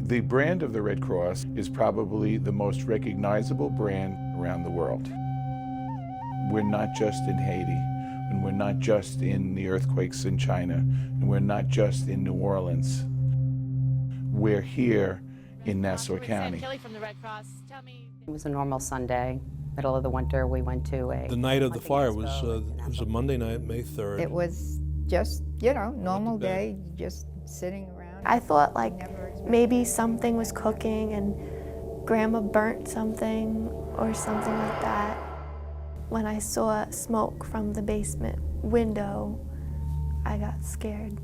The brand of the Red Cross is probably the most recognizable brand around the world. We're not just in Haiti, and we're not just in the earthquakes in China, and we're not just in New Orleans. We're here in Nassau County. From the Red Cross. Tell me. It was a normal Sunday, middle of the winter. We went to The night of the fire was it was a Monday night, May 3rd. It was just, you know, normal day, just sitting around. I thought like maybe something was cooking and Grandma burnt something or something like that. When I saw smoke from the basement window, I got scared.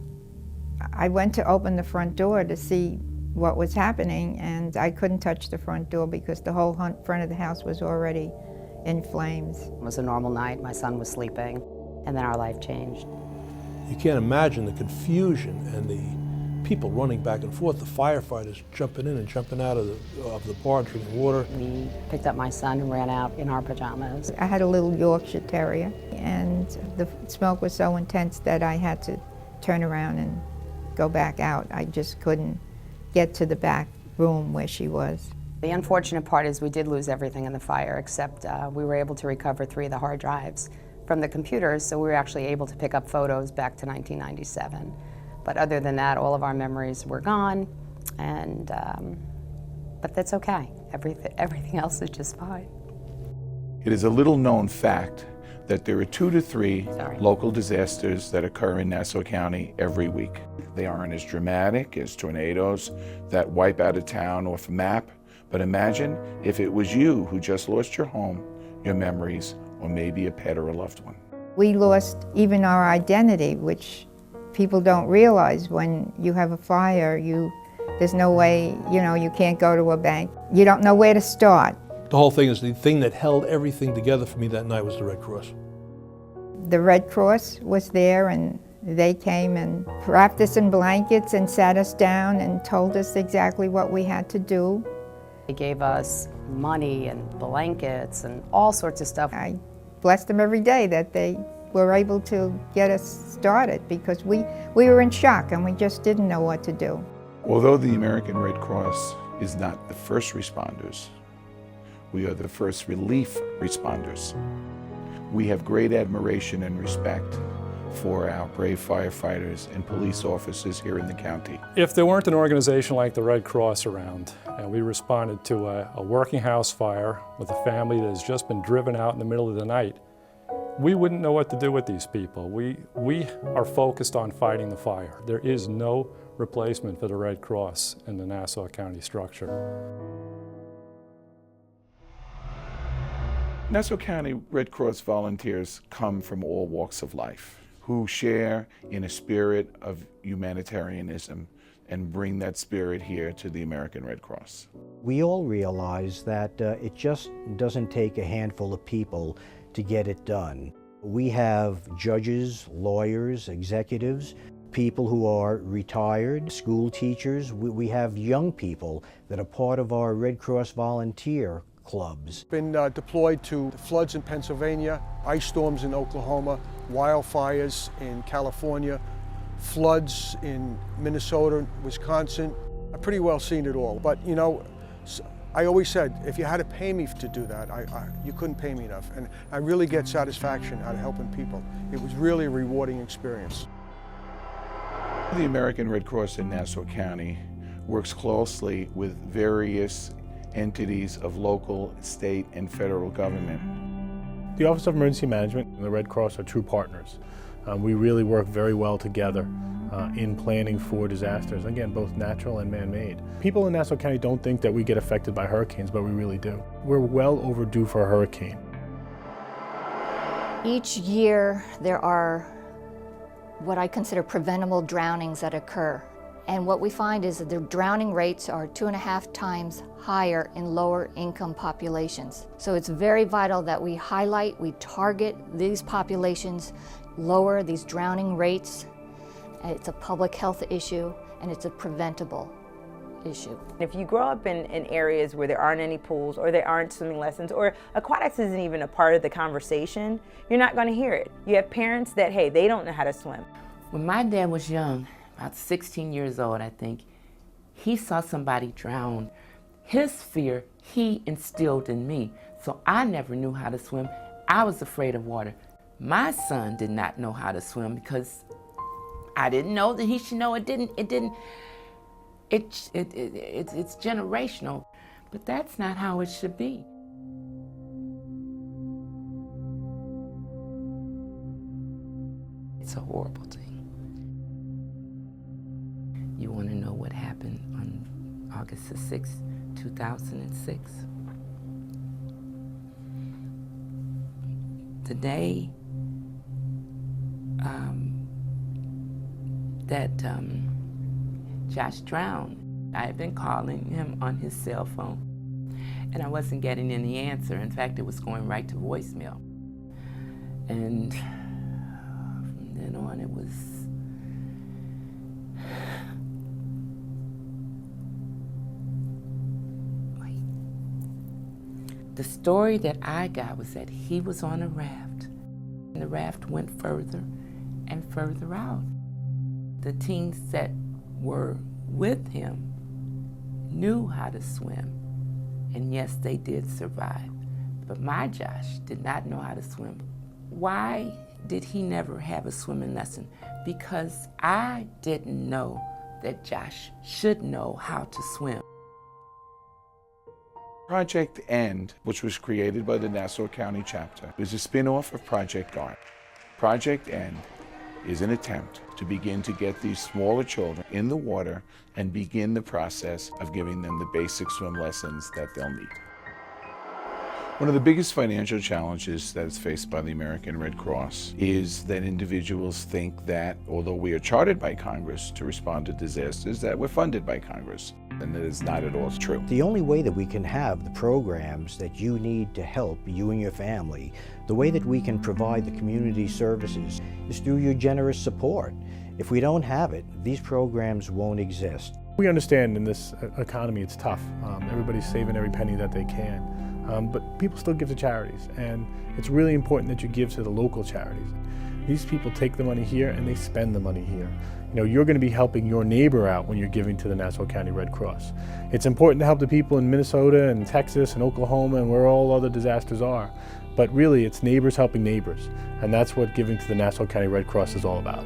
I went to open the front door to see what was happening, and I couldn't touch the front door because the whole front of the house was already in flames. It was a normal night. My son was sleeping, and then our life changed. You can't imagine the confusion and the people running back and forth, the firefighters jumping in and jumping out of the barn, drinking water. We picked up my son and ran out in our pajamas. I had a little Yorkshire Terrier, and the smoke was so intense that I had to turn around and go back out. I just couldn't get to the back room where she was. The unfortunate part is we did lose everything in the fire, except we were able to recover 3 of the hard drives from the computers, so we were actually able to pick up photos back to 1997. But other than that, all of our memories were gone, and but that's okay. Everything else is just fine. It is a little known fact that there are 2 to 3 local disasters that occur in Nassau County every week. They aren't as dramatic as tornadoes that wipe out a town off a map, but imagine if it was you who just lost your home, your memories, or maybe a pet or a loved one. We lost even our identity, which people don't realize. When you have a fire, there's no way, you know, you can't go to a bank. You don't know where to start. The whole thing is the thing that held everything together for me that night was the Red Cross. The Red Cross was there, and they came and wrapped us in blankets and sat us down and told us exactly what we had to do. They gave us money and blankets and all sorts of stuff. I bless them every day that they were able to get us started, because we were in shock and we just didn't know what to do. Although the American Red Cross is not the first responders, we are the first relief responders. We have great admiration and respect for our brave firefighters and police officers here in the county. If there weren't an organization like the Red Cross around, and we responded to a working house fire with a family that has just been driven out in the middle of the night, we wouldn't know what to do with these people. We are focused on fighting the fire. There is no replacement for the Red Cross in the Nassau County structure. Nassau County Red Cross volunteers come from all walks of life, who share in a spirit of humanitarianism and bring that spirit here to the American Red Cross. We all realize that it just doesn't take a handful of people to get it done. We have judges, lawyers, executives, people who are retired, school teachers. We have young people that are part of our Red Cross volunteer clubs. Been deployed to floods in Pennsylvania, ice storms in Oklahoma, wildfires in California, floods in Minnesota, Wisconsin. I've pretty well seen it all. But you know, I always said, if you had to pay me to do that, you couldn't pay me enough. And I really get satisfaction out of helping people. It was really a rewarding experience. The American Red Cross in Nassau County works closely with various entities of local, state, and federal government. The Office of Emergency Management and the Red Cross are true partners. We really work very well together in planning for disasters, again, both natural and man-made. People in Nassau County don't think that we get affected by hurricanes, but we really do. We're well overdue for a hurricane. Each year there are what I consider preventable drownings that occur. And what we find is that the drowning rates are 2.5 times higher in lower income populations. So it's very vital that we highlight, we target these populations, lower these drowning rates. It's a public health issue, and it's a preventable issue. If you grow up in areas where there aren't any pools, or there aren't swimming lessons, or aquatics isn't even a part of the conversation, you're not going to hear it. You have parents that, hey, they don't know how to swim. When my dad was young, about 16 years old, I think, He saw somebody drown. His fear he instilled in me. So I never knew how to swim. I was afraid of water. My son did not know how to swim because I didn't know that he should know. It's generational, but that's not how it should be. It's a horrible thing. You want to know what happened on August the 6th, 2006? The day that Josh drowned, I had been calling him on his cell phone, and I wasn't getting any answer. In fact, it was going right to voicemail. And from then on, it was the story that I got was that he was on a raft, and the raft went further and further out. The teens that were with him knew how to swim, and yes, they did survive. But my Josh did not know how to swim. Why did he never have a swimming lesson? Because I didn't know that Josh should know how to swim. Project END, which was created by the Nassau County chapter, is a spin-off of Project ART. Project END is an attempt to begin to get these smaller children in the water and begin the process of giving them the basic swim lessons that they'll need. One of the biggest financial challenges that is faced by the American Red Cross is that individuals think that although we are chartered by Congress to respond to disasters, that we're funded by Congress. And that is not at all true. The only way that we can have the programs that you need to help you and your family, the way that we can provide the community services is through your generous support. If we don't have it, these programs won't exist. We understand in this economy it's tough. Everybody's saving every penny that they can. But people still give to charities, and it's really important that you give to the local charities. These people take the money here and they spend the money here. You know, you're going to be helping your neighbor out when you're giving to the Nassau County Red Cross. It's important to help the people in Minnesota and Texas and Oklahoma and where all other disasters are. But really, it's neighbors helping neighbors, and that's what giving to the Nassau County Red Cross is all about.